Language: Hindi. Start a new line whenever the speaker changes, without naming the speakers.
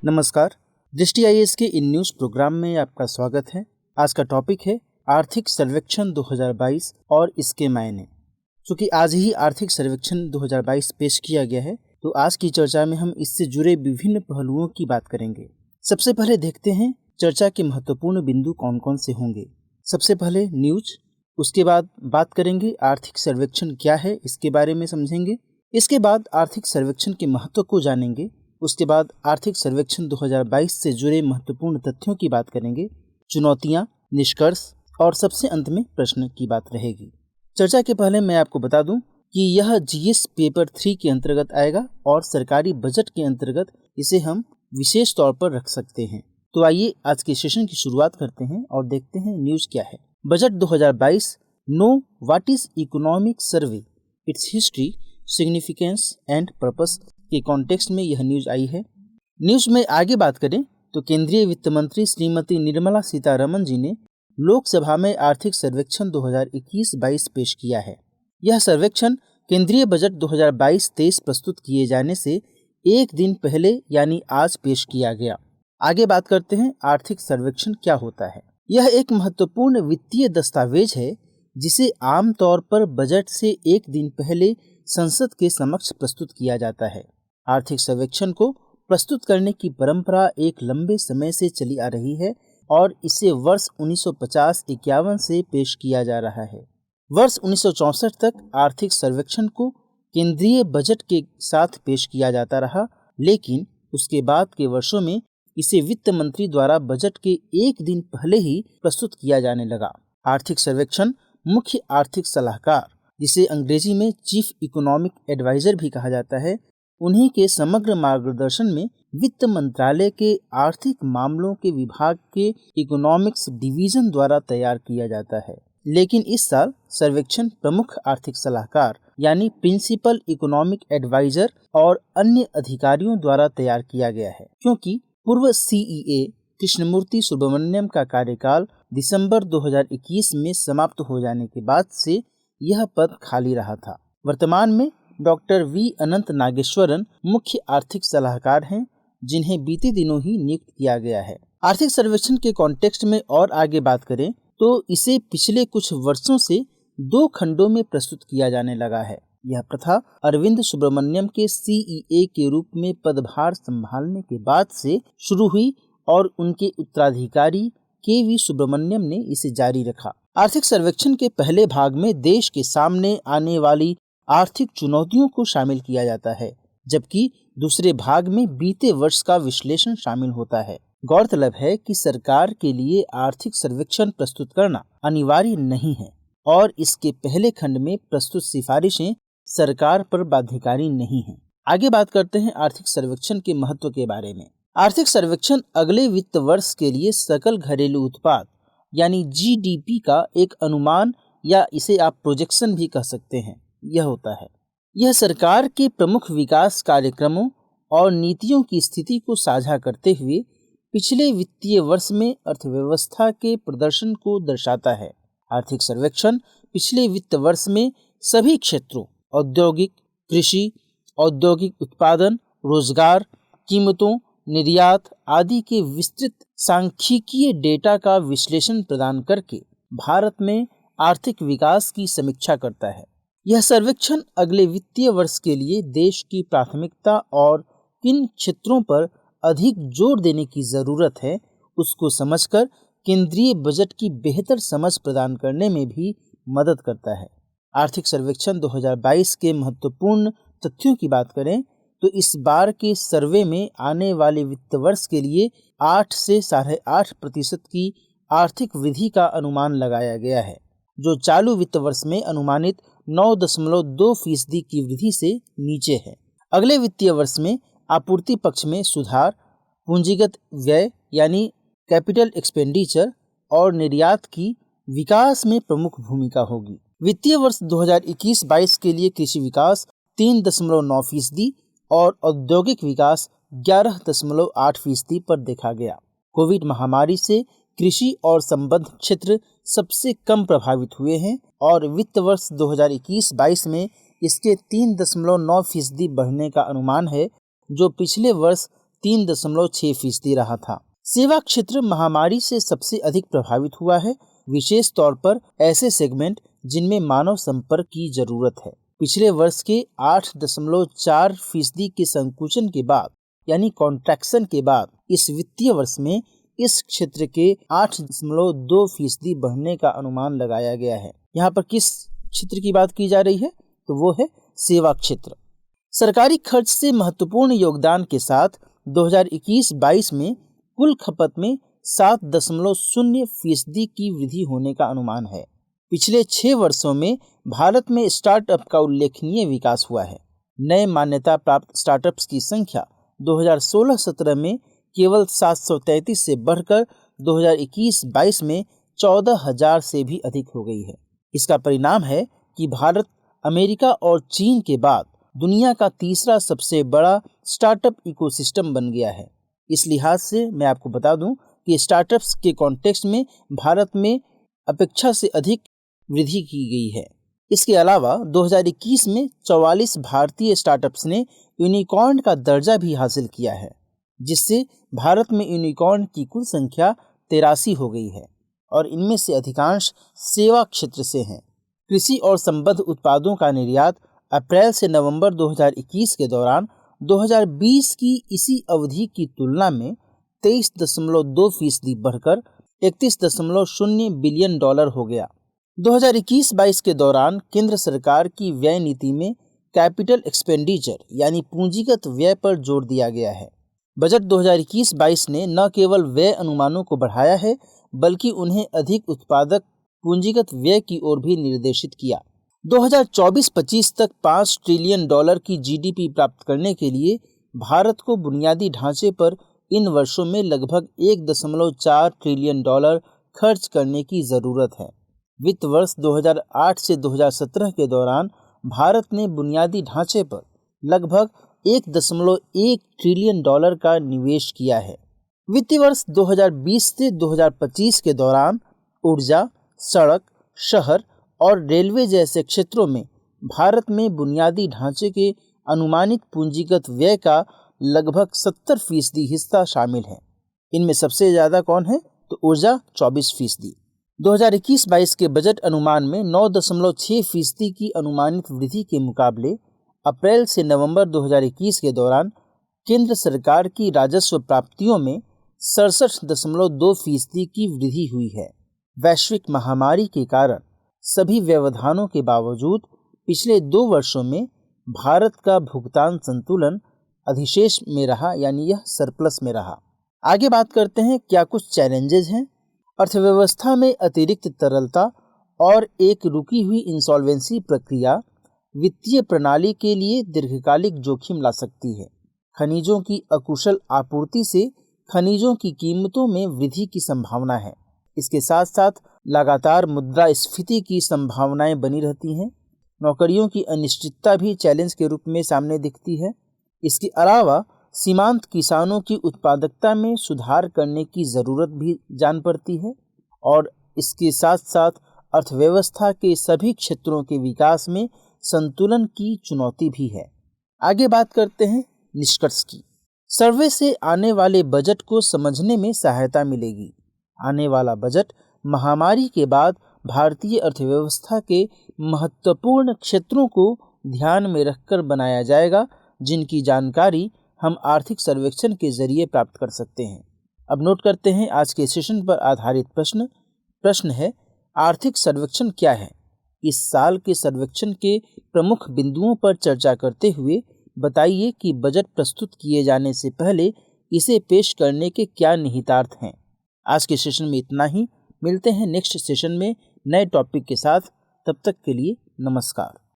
नमस्कार। दृष्टि आईएएस के इन न्यूज़ प्रोग्राम में आपका स्वागत है। आज का टॉपिक है आर्थिक सर्वेक्षण 2022 और इसके मायने। क्योंकि आज ही आर्थिक सर्वेक्षण 2022 पेश किया गया है, तो आज की चर्चा में हम इससे जुड़े विभिन्न पहलुओं की बात करेंगे। सबसे पहले देखते हैं चर्चा के महत्वपूर्ण बिंदु कौन कौन से होंगे। सबसे पहले न्यूज, उसके बाद बात करेंगे आर्थिक सर्वेक्षण क्या है, इसके बारे में समझेंगे। इसके बाद आर्थिक सर्वेक्षण के महत्व को जानेंगे। उसके बाद आर्थिक सर्वेक्षण 2022 से जुड़े महत्वपूर्ण तथ्यों की बात करेंगे, चुनौतियां, निष्कर्ष और सबसे अंत में प्रश्न की बात रहेगी। चर्चा के पहले मैं आपको बता दूं कि यह जीएस पेपर 3 के अंतर्गत आएगा और सरकारी बजट के अंतर्गत इसे हम विशेष तौर पर रख सकते हैं। तो आइए आज के सेशन की शुरुआत करते हैं और देखते हैं न्यूज क्या है। Budget 2022 know what is economic survey, it's history, significance and purpose के कॉन्टेक्स्ट में यह न्यूज आई है। न्यूज में आगे बात करें तो केंद्रीय वित्त मंत्री श्रीमती निर्मला सीतारमण जी ने लोकसभा में आर्थिक सर्वेक्षण 2021-22 पेश किया है। यह सर्वेक्षण केंद्रीय बजट 2022-23 प्रस्तुत किए जाने से एक दिन पहले यानी आज पेश किया गया। आगे बात करते हैं आर्थिक सर्वेक्षण क्या होता है। यह एक महत्वपूर्ण वित्तीय दस्तावेज है जिसे आमतौर पर बजट से एक दिन पहले संसद के समक्ष प्रस्तुत किया जाता है। आर्थिक सर्वेक्षण को प्रस्तुत करने की परंपरा एक लंबे समय से चली आ रही है और इसे वर्ष 1950-51 से पेश किया जा रहा है। वर्ष 1964 तक आर्थिक सर्वेक्षण को केंद्रीय बजट के साथ पेश किया जाता रहा, लेकिन उसके बाद के वर्षों में इसे वित्त मंत्री द्वारा बजट के एक दिन पहले ही प्रस्तुत किया जाने लगा। आर्थिक सर्वेक्षण मुख्य आर्थिक सलाहकार, जिसे अंग्रेजी में चीफ इकोनॉमिक एडवाइजर भी कहा जाता है, उन्हीं के समग्र मार्गदर्शन में वित्त मंत्रालय के आर्थिक मामलों के विभाग के इकोनॉमिक्स डिवीजन द्वारा तैयार किया जाता है। लेकिन इस साल सर्वेक्षण प्रमुख आर्थिक सलाहकार यानी प्रिंसिपल इकोनॉमिक एडवाइजर और अन्य अधिकारियों द्वारा तैयार किया गया है, क्योंकि पूर्व सीईए कृष्णमूर्ति सुब्रमण्यम का कार्यकाल दिसंबर 2021 में समाप्त हो जाने के बाद से यह पद खाली रहा था। वर्तमान में डॉक्टर वी अनंत नागेश्वरन मुख्य आर्थिक सलाहकार हैं, जिन्हें बीते दिनों ही नियुक्त किया गया है। आर्थिक सर्वेक्षण के कॉन्टेक्स्ट में और आगे बात करें तो इसे पिछले कुछ वर्षों से 2 खंडों में प्रस्तुत किया जाने लगा है। यह प्रथा अरविंद सुब्रमण्यम के सीईए के रूप में पदभार संभालने के बाद से शुरू हुई और उनके उत्तराधिकारी केवी सुब्रमण्यम ने इसे जारी रखा। आर्थिक सर्वेक्षण के पहले भाग में देश के सामने आने वाली आर्थिक चुनौतियों को शामिल किया जाता है, जबकि दूसरे भाग में बीते वर्ष का विश्लेषण शामिल होता है। गौरतलब है कि सरकार के लिए आर्थिक सर्वेक्षण प्रस्तुत करना अनिवार्य नहीं है और इसके पहले खंड में प्रस्तुत सिफारिशें सरकार पर बाध्यकारी नहीं हैं। आगे बात करते हैं आर्थिक सर्वेक्षण के महत्व के बारे में। आर्थिक सर्वेक्षण अगले वित्त वर्ष के लिए सकल घरेलू उत्पाद यानी जीडीपी का एक अनुमान या इसे आप प्रोजेक्शन भी कह सकते हैं, यह होता है। यह सरकार के प्रमुख विकास कार्यक्रमों और नीतियों की स्थिति को साझा करते हुए पिछले वित्तीय वर्ष में अर्थव्यवस्था के प्रदर्शन को दर्शाता है। आर्थिक सर्वेक्षण पिछले वित्त वर्ष में सभी क्षेत्रों औद्योगिक, कृषि, औद्योगिक उत्पादन, रोजगार, कीमतों, निर्यात आदि के विस्तृत सांख्यिकीय डेटा का विश्लेषण प्रदान करके भारत में आर्थिक विकास की समीक्षा करता है। यह सर्वेक्षण अगले वित्तीय वर्ष के लिए देश की प्राथमिकता और किन क्षेत्रों पर अधिक जोर देने की जरूरत है उसको समझकर केंद्रीय बजट की बेहतर समझ प्रदान करने में भी मदद करता है। आर्थिक सर्वेक्षण 2022 के महत्वपूर्ण तथ्यों की बात करें तो इस बार के सर्वे में आने वाले वित्त वर्ष के लिए 8 से 8.5% की आर्थिक वृद्धि का अनुमान लगाया गया है, जो चालू वित्त वर्ष में अनुमानित 9.2% की वृद्धि से नीचे है। अगले वित्तीय वर्ष में आपूर्ति पक्ष में सुधार, पूंजीगत व्यय यानी कैपिटल एक्सपेंडिचर और निर्यात की विकास में प्रमुख भूमिका होगी। वित्तीय वर्ष 2021-22 के लिए कृषि विकास 3.9% और औद्योगिक विकास 11.8% पर देखा गया। कोविड महामारी से कृषि और संबद्ध क्षेत्र सबसे कम प्रभावित हुए हैं और वित्त वर्ष 2021-22 में इसके 3.9% बढ़ने का अनुमान है, जो पिछले वर्ष 3.6% रहा था। सेवा क्षेत्र महामारी से सबसे अधिक प्रभावित हुआ है, विशेष तौर पर ऐसे सेगमेंट जिनमें मानव संपर्क की जरूरत है। पिछले वर्ष के 8.4% के संकुचन के बाद यानी कॉन्ट्रैक्शन के बाद इस वित्तीय वर्ष में इस क्षेत्र के 8.2% बढ़ने का अनुमान लगाया गया है। यहाँ पर किस क्षेत्र की बात की जा रही है? तो वो है सेवा क्षेत्र। सरकारी खर्च से महत्वपूर्ण योगदान के साथ 2021-22 में कुल खपत में 7.0% की वृद्धि होने का अनुमान है। पिछले 6 वर्षों में भारत में स्टार्टअप का उल्लेखनीय विकास हुआ है। नए मान्यता प्राप्त स्टार्टअप्स की संख्या 2016-17 में केवल 733 से बढ़कर 2021-22 में 14,000 से भी अधिक हो गई है। इसका परिणाम है कि भारत अमेरिका और चीन के बाद दुनिया का तीसरा सबसे बड़ा स्टार्टअप इकोसिस्टम बन गया है। इस लिहाज से मैं आपको बता दूं कि स्टार्टअप्स के कॉन्टेक्स्ट में भारत में अपेक्षा से अधिक वृद्धि की गई है। इसके अलावा 2021 में 44 भारतीय स्टार्टअप्स ने यूनिकॉर्न का दर्जा भी हासिल किया है, जिससे भारत में यूनिकॉर्न की कुल संख्या 83 हो गई है और इनमें से अधिकांश सेवा क्षेत्र से हैं। कृषि और संबद्ध उत्पादों का निर्यात अप्रैल से नवंबर 2021 के दौरान 2020 की इसी अवधि की तुलना में 23.2% बढ़कर $31.0 बिलियन हो गया। 2021-22 के दौरान केंद्र सरकार की व्यय नीति में कैपिटल एक्सपेंडिचर यानी पूंजीगत व्यय पर जोर दिया गया है। बजट 2021-22 ने न केवल व्यय अनुमानों को बढ़ाया है, बल्कि उन्हें अधिक उत्पादक पूंजीगत व्यय की ओर भी निर्देशित किया। 2024-25 तक $5 ट्रिलियन की जीडीपी प्राप्त करने के लिए भारत को बुनियादी ढांचे पर इन वर्षों में लगभग $1.4 ट्रिलियन खर्च करने की जरूरत है। वित्त वर्ष 2008 से 2017 के दौरान भारत ने बुनियादी ढांचे पर लगभग $1.1 ट्रिलियन का निवेश किया है। वित्तीय वर्ष 2020 से 2025 के दौरान ऊर्जा, सड़क, शहर और रेलवे जैसे क्षेत्रों में भारत में बुनियादी ढांचे के अनुमानित पूंजीगत व्यय का लगभग 70% हिस्सा शामिल है। इनमें सबसे ज़्यादा कौन है? तो ऊर्जा 24%। 2021-22 के बजट अनुमान में 9.6% की अनुमानित वृद्धि के मुकाबले अप्रैल से नवंबर 2021 के दौरान केंद्र सरकार की राजस्व प्राप्तियों में 67.2% की वृद्धि हुई है। वैश्विक महामारी के कारण सभी व्यवधानों के बावजूद पिछले 2 वर्षों में भारत का भुगतान संतुलन अधिशेष में रहा, यानी यह सरप्लस में रहा। आगे बात करते हैं क्या कुछ चैलेंजेस हैं। अर्थव्यवस्था में अतिरिक्त तरलता और एक रुकी हुई इंसॉल्वेंसी प्रक्रिया वित्तीय प्रणाली के लिए दीर्घकालिक जोखिम ला सकती है। खनिजों की अकुशल आपूर्ति से खनिजों की कीमतों में वृद्धि की संभावना है। इसके साथ साथ लगातार मुद्रास्फीति की संभावनाएं बनी रहती हैं। नौकरियों की अनिश्चितता भी चैलेंज के रूप में सामने दिखती है। इसके अलावा सीमांत किसानों की उत्पादकता में सुधार करने की ज़रूरत भी जान पड़ती है और इसके साथ साथ अर्थव्यवस्था के सभी क्षेत्रों के विकास में संतुलन की चुनौती भी है। आगे बात करते हैं निष्कर्ष की। सर्वे से आने वाले बजट को समझने में सहायता मिलेगी। आने वाला बजट महामारी के बाद भारतीय अर्थव्यवस्था के महत्वपूर्ण क्षेत्रों को ध्यान में रखकर बनाया जाएगा, जिनकी जानकारी हम आर्थिक सर्वेक्षण के जरिए प्राप्त कर सकते हैं। अब नोट करते हैं आज के सेशन पर आधारित प्रश्न है, आर्थिक सर्वेक्षण क्या है? इस साल के सर्वेक्षण के प्रमुख बिंदुओं पर चर्चा करते हुए बताइए कि बजट प्रस्तुत किए जाने से पहले इसे पेश करने के क्या निहितार्थ हैं। आज के सेशन में इतना ही। मिलते हैं नेक्स्ट सेशन में नए टॉपिक के साथ। तब तक के लिए नमस्कार।